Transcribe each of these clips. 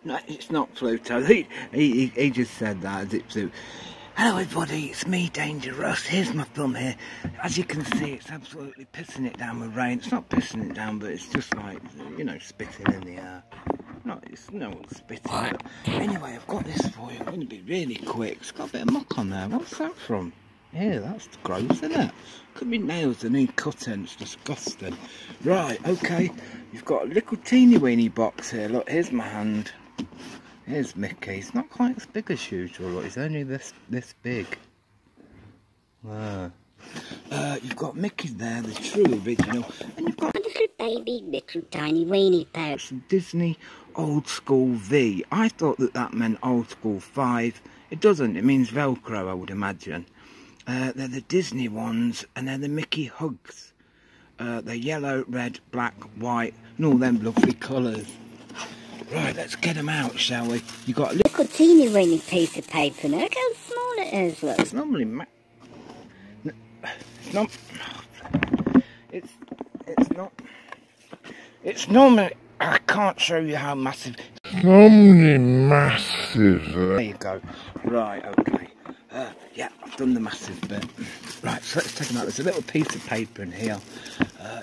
No, it's not Pluto. He just said that as it's. Hello everybody, it's me, Dangerous. Here's my thumb here. As you can see, it's absolutely pissing it down with rain. It's not pissing it down, but it's just like, you know, spitting in the air. It's no spitting, but anyway, I've got this for you. I'm going to be really quick. It's got a bit of muck on there. What's that from? Yeah, that's gross, isn't it? Could be nails that need cutting. It's disgusting. Right, okay. You've got a little teeny weeny box here. Look, here's my hand. Here's Mickey. He's not quite as big as usual. Look, he's only this big. You've got Mickey there, the true original, and you've got a little baby, little tiny weeny pair. It's a Disney Old School V. I thought that meant Old School 5. It doesn't. It means Velcro, I would imagine. They're the Disney ones, and they're the Mickey Hugs. They're yellow, red, black, white, and all them lovely colours. Right, let's get them out, shall we? You got a little teeny weeny piece of paper. Now look how small it is. Look, it's normally It's normally. I can't show you how massive. It's normally massive. There you go. Right, okay. Yeah, I've done the massive bit. Right, so let's take them out. There's a little piece of paper in here.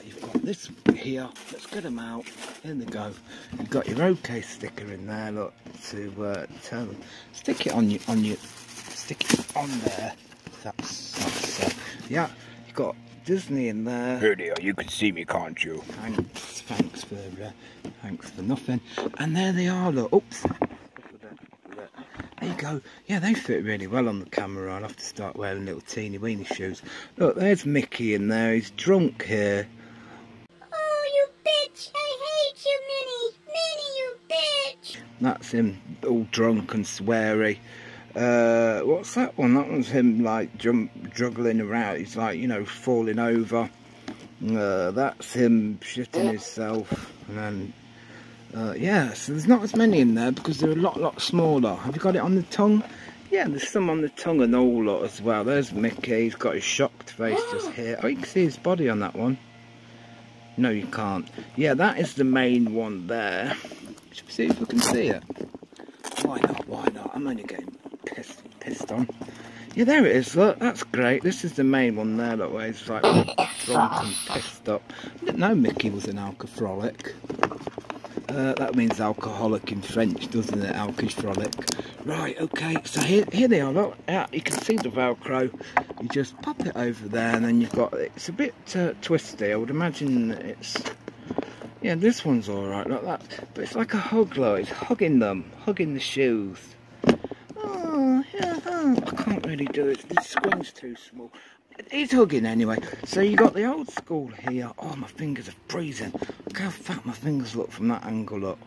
You've got this here. Let's get them out. Here they go. You've got your OK sticker in there. Look, to tell them. Stick it on your. Stick it on there. That's yeah. You've got Disney in there. Here they are. You can see me, can't you? Thanks for nothing. And there they are. Look. Oops. There you go. Yeah, they fit really well on the camera. I'll have to start wearing little teeny weeny shoes. Look, there's Mickey in there. He's drunk here. Oh, you bitch! I hate you, Minnie! Minnie, you bitch! That's him, all drunk and sweary. What's that one? That one's him, like, juggling around. He's like, you know, falling over. That's him shitting himself. And then... yeah, so there's not as many in there because they're a lot smaller. Have you got it on the tongue? Yeah, there's some on the tongue and all lot as well. There's Mickey, he's got his shocked face just here. Oh, you can see his body on that one. No, you can't. Yeah, that is the main one there. Should we see if we can see it? Why not? Why not? I'm only getting pissed on. Yeah, there it is, look, that's great. This is the main one there, look, where he's like drunk and pissed up. I didn't know Mickey was an alcoholic. That means alcoholic in French, doesn't it? Alcoholic. Right, okay, so here they are, look. Yeah, you can see the Velcro. You just pop it over there, and then you've got, it's a bit twisty. I would imagine it's, yeah, this one's alright, like that. But it's like a hug, look. It's hugging them, hugging the shoes. Oh, yeah, I can't really do it. The screen's too small. He's hugging anyway. So you got the Old School here. Oh, my fingers are freezing. Look how fat my fingers look from that angle.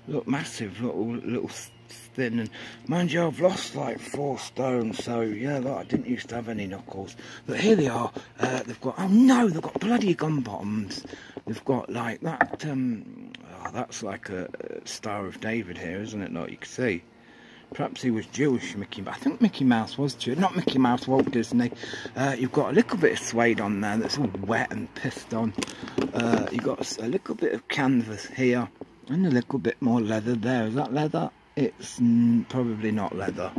Look massive. Look, all little thin. And mind you, I've lost like 4 stone. So yeah, look, I didn't used to have any knuckles. But here they are. They've got. Oh no, they've got bloody gun bottoms. They've got like that. Oh, that's like a Star of David here, isn't it? Like you can see. Perhaps he was Jewish, Mickey. I think Mickey Mouse was Jewish. Not Mickey Mouse, Walt Disney. You've got a little bit of suede on there that's all wet and pissed on. You've got a little bit of canvas here. And a little bit more leather there. Is that leather? It's probably not leather.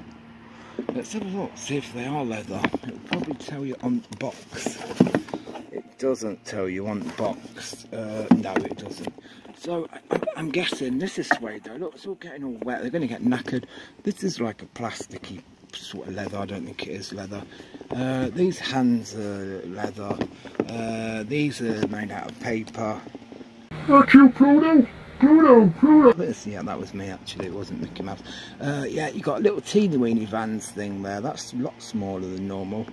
Let's have a look, see if they are leather. It'll probably tell you on the box. It doesn't tell you on the box. No, it doesn't. So, I'm guessing this is suede though. Look, it's all getting all wet. They're going to get knackered. This is like a plasticky sort of leather. I don't think it is leather. These hands are leather. These are made out of paper. That's you, Pluto! Pluto! Yeah, that was me actually. It wasn't Mickey Mouse. Yeah, you got a little teeny weeny Vans thing there. That's a lot smaller than normal.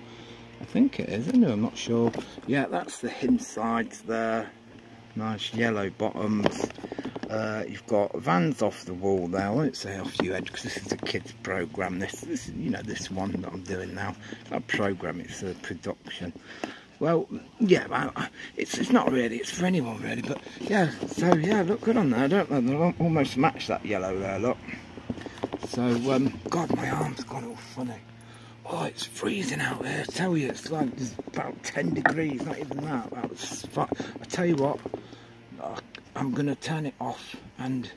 I think it is. I know, I'm not sure. Yeah, that's the insides there. Nice yellow bottoms. You've got Vans off the wall there. I won't say off your head because this is a kids program. This is, you know, this one that I'm doing now. It's not a program, it's a production. Well, yeah, it's not really. It's for anyone really. But yeah, so yeah, look good on there. Don't they almost match that yellow there? Look. So God, my arm's gone all funny. Oh, it's freezing out here. I tell you, it's like it's about 10 degrees. Not even that. That was I tell you what. I'm going to turn it off and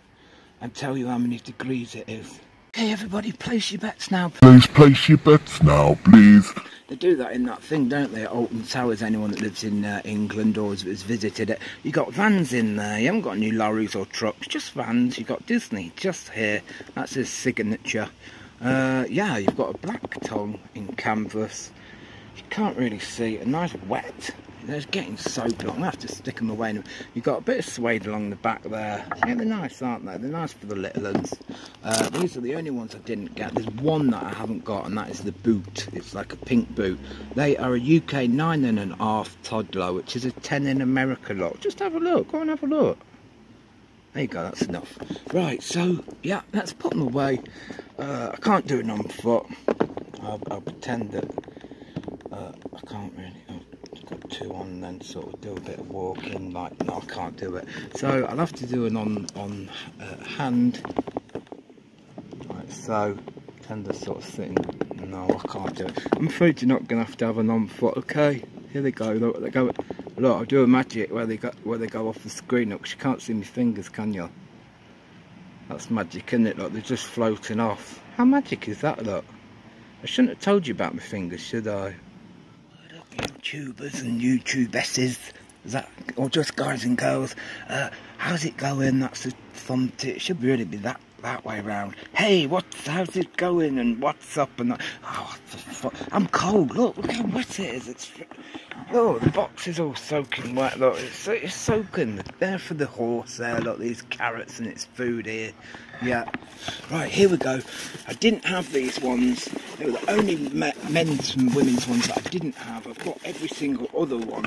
and tell you how many degrees it is. Okay, everybody, place your bets now. Please place your bets now, please. They do that in that thing, don't they, at Alton Towers? Anyone that lives in England or has visited it. You got vans in there. You haven't got any lorries or trucks, just vans. You got Disney just here. That's his signature. Yeah, you've got a black tongue in canvas. You can't really see. A nice wet. They're getting soaked. I'm going to have to stick them away. You've got a bit of suede along the back there. Yeah, they're nice, aren't they? They're nice for the little ones. These are the only ones I didn't get. There's one that I haven't got, and that is the boot. It's like a pink boot. They are a UK 9.5 toddler, which is a 10 in America lot. Just have a look. Go and have a look. There you go, that's enough. Right, so, yeah, let's put them away. I can't do it on foot. I'll pretend that I can't really. I've got two on and then sort of do a bit of walking. Like, no, I can't do it. So I'll have to do an on hand. Like so. Pretend they're sort of sitting. No, I can't do it. I'm afraid you're not going to have an on foot. Okay, here they go. Look, they go. Look, I'll do a magic where they go off the screen. Look, 'cause you can't see my fingers, can you? That's magic, isn't it? Look, they're just floating off. How magic is that? Look, I shouldn't have told you about my fingers, should I? What up, YouTubers and YouTubesses? Is that, or just guys and girls? How's it going? That's the thumb tip. It should really be that way round. Hey, how's it going? And what's up? And that. Oh, I'm cold. Look how wet it is. It's. Look, the box is all soaking wet. Look, it's soaking. There for the horse there. Look, these carrots and its food here. Yeah. Right, here we go. I didn't have these ones. They were the only men's and women's ones that I didn't have. I've got every single other one.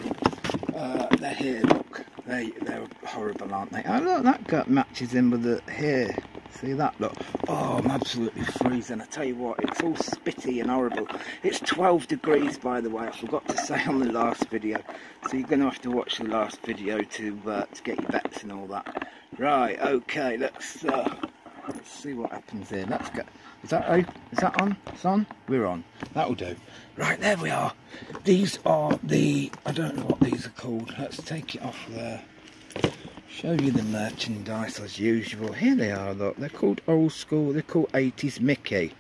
They're here, look. They're horrible, aren't they? Oh, look, that gut matches in with the here. See that? Look. Oh, I'm absolutely freezing. I tell you what, it's all spitty and horrible. It's 12 degrees, by the way. I forgot to say on the last video. So you're going to have to watch the last video to get your bets and all that. Right, okay, let's see what happens here. Let's go. Is that on? It's on? We're on. That'll do. Right, there we are. These are the, I don't know what these are called. Let's take it off there. Show you the merchandise as usual. Here they are, look. They're called old school. They're called 80's Mickey.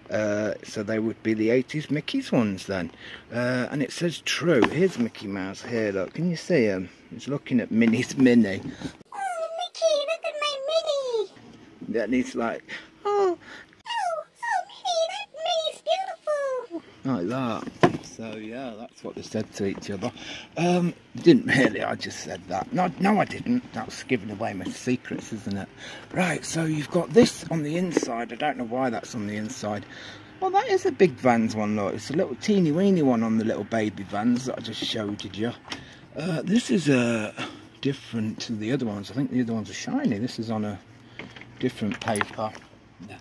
So they would be the 80's Mickey's ones then. And it says true. Here's Mickey Mouse here, look. Can you see him? He's looking at Minnie's Minnie. Oh, Mickey, look at my Minnie. And he's like, Oh, Minnie, that Minnie's beautiful. like that. So yeah, that's what they said to each other. Didn't really, I just said that. No, I didn't. That's giving away my secrets, isn't it? Right, so you've got this on the inside. I don't know why that's on the inside. Well, that is a big Vans one, look. It's a little teeny weeny one on the little baby Vans that I just showed you. This is different to the other ones. I think the other ones are shiny. This is on a different paper.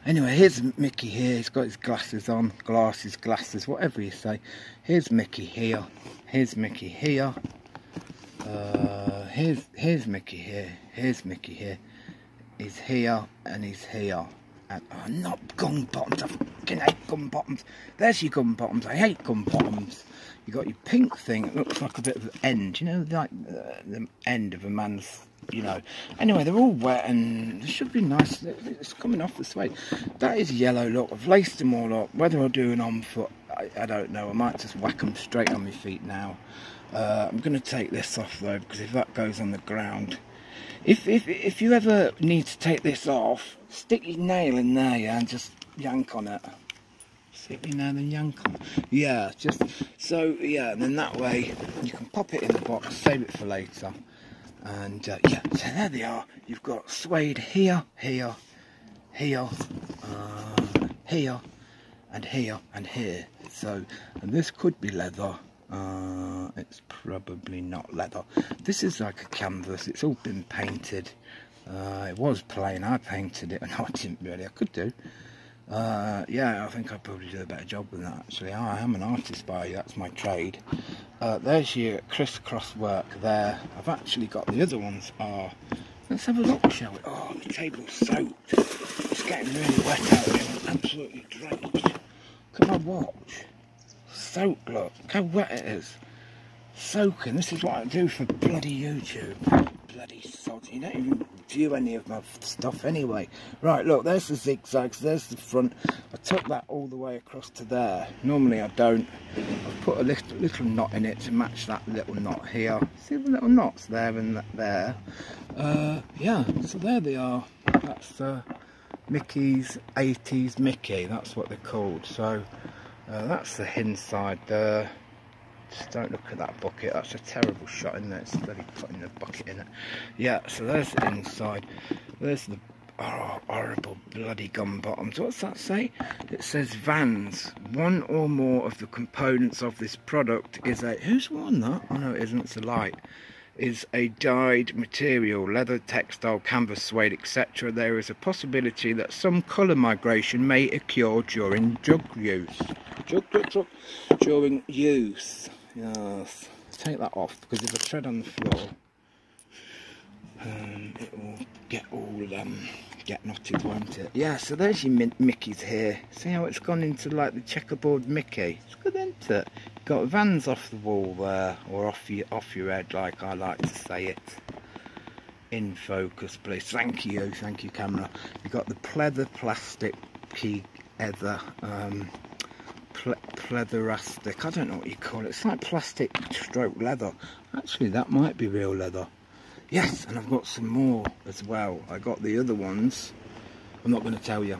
Anyway, here's Mickey here. He's got his glasses on, glasses, whatever you say. Here's Mickey here. Here's Mickey here. Here's Mickey here. Here's Mickey here. He's here and he's here. And not gum bottoms. I fucking hate gum bottoms. There's your gum bottoms. I hate gum bottoms. You got your pink thing. It looks like a bit of an end. You know, like the end of a man's. You know, anyway, they're all wet and they should be nice. It's coming off the suede. That is yellow, look. I've laced them all up. Whether I'll do an on foot, I don't know. I might just whack them straight on my feet now. I'm going to take this off though, because if that goes on the ground, if you ever need to take this off, stick your nail in there, yeah, and just yank on it. Stick your nail and yank on it. Yeah, just so yeah, and then that way you can pop it in the box, save it for later. And yeah, so there they are. You've got suede here, here, here, here, and here, and here. So, and this could be leather. It's probably not leather. This is like a canvas. It's all been painted. It was plain. I painted it, and I didn't really. I could do. Yeah, I think I'd probably do a better job with that actually. I am an artist by that's my trade. There's your crisscross work there. I've actually got the other ones are. Let's have a look, shall we? Oh, the table's soaked. It's getting really wet out here. I'm absolutely drenched. Look at my watch. Soaked, look how wet it is. soaking. This is what I do for bloody YouTube. Bloody sod. You don't even view any of my stuff anyway. Right, look, there's the zigzags, there's the front. I took that all the way across to there. Normally I don't. I've put a little knot in it to match that little knot here. See the little knots there and there? Yeah, so there they are. That's Mickey's 80's Mickey, that's what they're called. So that's the inside there. Just don't look at that bucket, that's a terrible shot in there. It's bloody putting the bucket in it. Yeah, so there's the inside. There's the horrible bloody gum bottoms. What's that say? It says Vans. One or more of the components of this product is a... Who's worn that? Oh no, it isn't, it's a light. Is a dyed material, leather, textile, canvas, suede, etc. There is a possibility that some colour migration may occur during drug use. During use. Yes. Take that off, because if I tread on the floor, it will get all get knotted, won't it? Yeah, so there's your Mickeys here. See how it's gone into like the checkerboard Mickey? It's good, isn't it? Got Vans off the wall there, or off your head, like I like to say it. In focus, please. Thank you camera. You got the pleather plastic key ether, pleatherastic. I don't know what you call it. It's like plastic stroke leather. Actually, that might be real leather. Yes, and I've got some more as well. I got the other ones. I'm not going to tell you.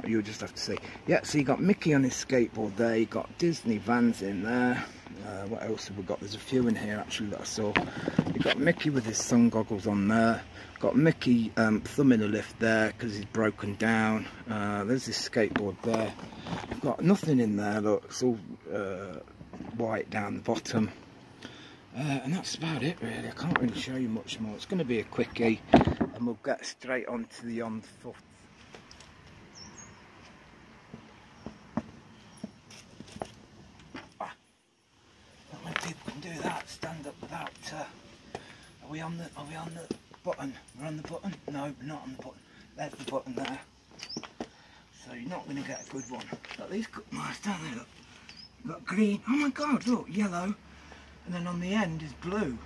You'll just have to see. Yeah, so you got Mickey on his skateboard there. You got Disney Vans in there. What else have we got? There's a few in here actually that I saw. You got Mickey with his sun goggles on there. Got Mickey thumb in a lift there because he's broken down. There's his skateboard there. I've got nothing in there. Look, it's all white down the bottom. And that's about it really. I can't really show you much more. It's going to be a quickie and we'll get straight on to the Onfoot. Not many people can do that, stand up without are we on the button? We're on the button? No, we're not on the button. There's the button there. So you're not going to get a good one. Look, these cut marks down there, look. You've got green, oh my god, look, yellow. And then on the end is blue.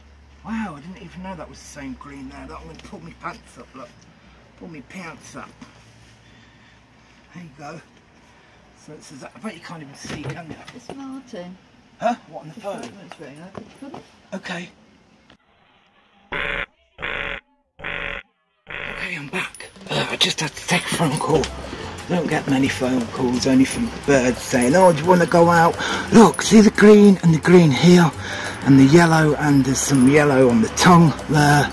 Wow, I didn't even know that was the same green there. Look, I'm going to pull my pants up, look. Pull my pants up. There you go. So it says that. I bet you can't even see, can you? It's Martin. Huh? What, on the phone? It's very open. Okay. Okay, I'm back. I just had to take a phone call. I don't get many phone calls, only from birds saying, oh, do you want to go out? Look, see the green and the green here, and the yellow, and there's some yellow on the tongue there,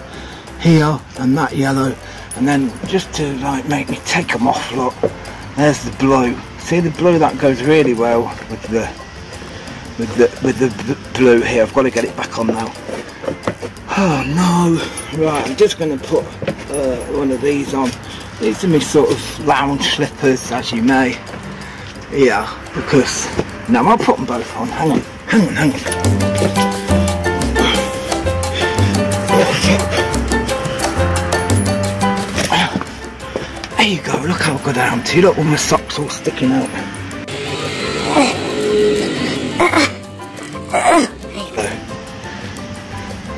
here, and that yellow. And then just to like make me take them off, look, there's the blue. See the blue, that goes really well with the blue here. I've got to get it back on now. Oh no. Right, I'm just going to put one of these on. These are my sort of lounge slippers, as you may. Yeah, because... No, I'll put them both on. Hang on. There you go, look how good I am to you. Look, all my socks all sticking out.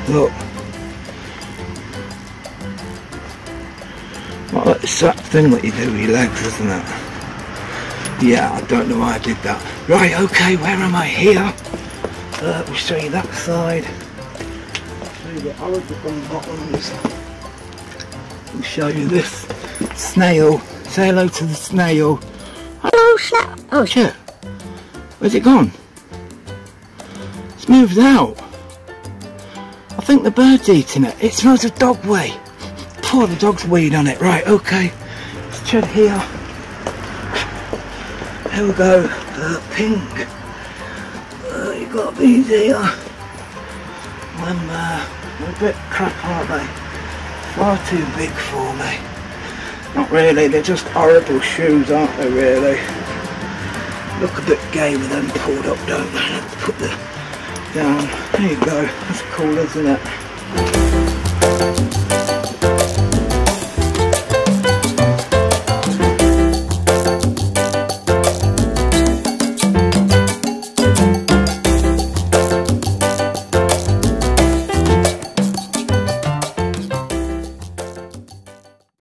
Look. Well, it's that thing that you do with your legs, isn't it? Yeah, I don't know why I did that. Right, okay, where am I? Here. We'll show you that side. Show you the horizontal bottoms. We'll show you this snail. Say hello to the snail. Hello, snail. Oh shit. Where's it gone? It's moved out. I think the bird's eating it. It smells of dog whey. Pour the dog's weed on it. Right, okay. Let's tread here. Here we go. Pink. You got these here. They're a bit crap, aren't they? Far too big for me. Not really, they're just horrible shoes, aren't they, really? Look a bit gay with them pulled up, don't they? Let's put them down. There you go. That's cool, isn't it?